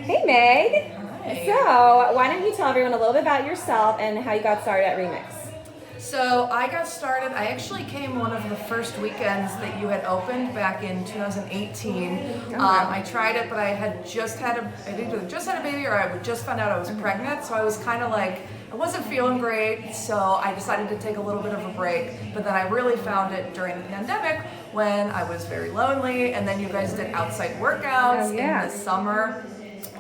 Hey Meg. Hi. So why don't you tell everyone a little bit about yourself and how you got started at Remix? So I got started, I actually came one of the first weekends that you had opened back in 2018. I tried it, but I had I either just had a baby or I would just found out I was pregnant. So I was kind of like, I wasn't feeling great. So I decided to take a little bit of a break. But then I really found it during the pandemic when I was very lonely. And then you guys did outside workouts in the summer.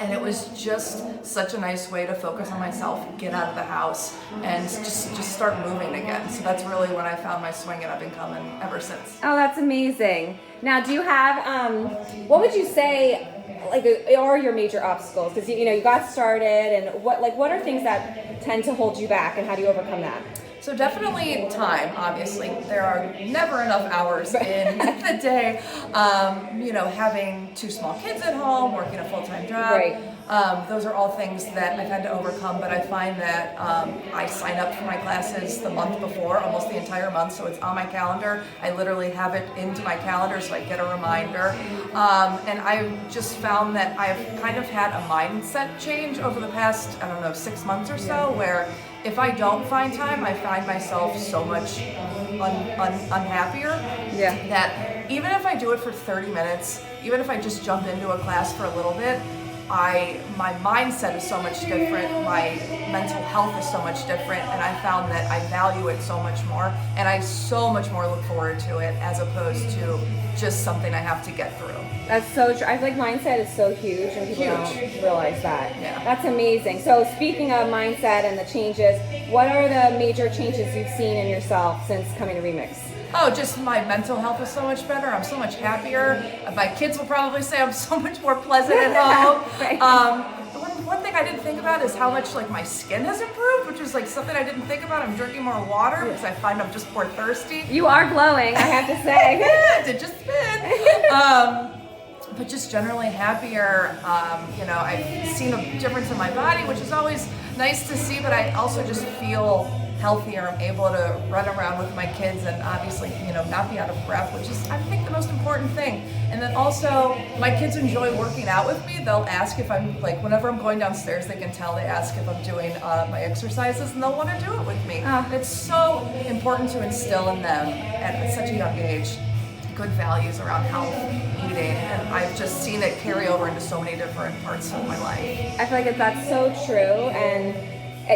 And it was just such a nice way to focus on myself, get out of the house, and just start moving again. So that's really when I found my swing, and I've been coming ever since. Oh, that's amazing. Now, do you have, what would you say, are your major obstacles? Because you got started, and what are things that tend to hold you back, and how do you overcome that? So definitely time, obviously. There are never enough hours in the day. Having two small kids at home, working a full-time job. Right. Those are all things that I've had to overcome, but I find that I sign up for my classes the month before, almost the entire month, so it's on my calendar. I literally have it into my calendar so I get a reminder. And I've just found that I've kind of had a mindset change over the past, 6 months or so, where if I don't find time, I find myself so much unhappier that even if I do it for 30 minutes, even if I just jump into a class for a little bit, my mindset is so much different, my mental health is so much different, and I found that I value it so much more, and I so much more look forward to it as opposed to just something I have to get through. That's so true. I feel like mindset is so huge, and people don't realize that. Yeah. That's amazing. So speaking of mindset and the changes, what are the major changes you've seen in yourself since coming to Remix? Oh, just my mental health is so much better. I'm so much happier. My kids will probably say I'm so much more pleasant at home. Right. One thing I didn't think about is how much my skin has improved, which is something I didn't think about. I'm drinking more water because I find I'm just more thirsty. You are glowing, I have to say. Yeah, it just been. But just generally happier. I've seen a difference in my body, which is always nice to see, but I also just feel healthier. I'm able to run around with my kids and obviously, not be out of breath, which is, I think, the most important thing. And then also, my kids enjoy working out with me. They'll ask if I'm, whenever I'm going downstairs, they can tell, they ask if I'm doing my exercises, and they'll want to do it with me. It's so important to instill in them at such a young age good values around health, eating, and I've just seen it carry over into so many different parts of my life. I feel like that's so true, and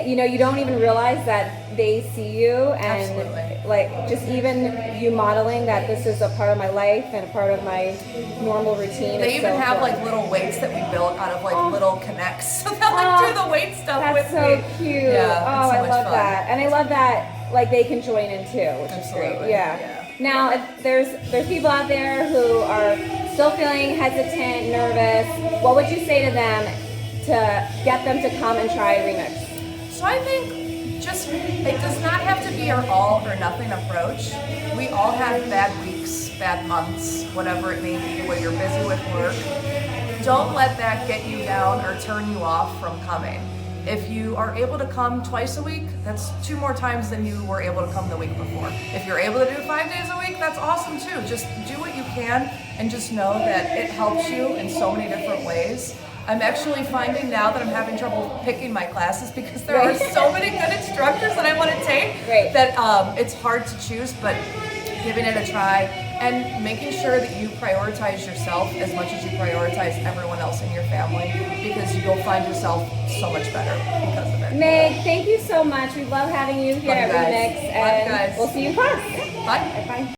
you don't even realize that they see you, and just even you modeling that this is a part of my life and a part of my normal routine. They even have little weights that we built out of little connects, so they'll do the weight stuff with me. That's so cute. Yeah, I love that, and I love that they can join in too, which is great. Yeah. Now, if there's people out there who are still feeling hesitant, nervous, what would you say to them to get them to come and try Remix? So I think it does not have to be our all or nothing approach. We all have bad weeks, bad months, whatever it may be, where you're busy with work. Don't let that get you down or turn you off from coming. If you are able to come twice a week, that's 2 more times than you were able to come the week before. If you're able to do 5 days a week, that's awesome too. Just do what you can and just know that it helps you in so many different ways. I'm actually finding now that I'm having trouble picking my classes because there are so many good instructors that I want to take that it's hard to choose, but giving it a try and making sure that you prioritize yourself as much as you prioritize everyone else in your family, because you'll find yourself so much better because of it. Meg, thank you so much. We love having you here at Remix, and we'll see you in class. Bye. Bye.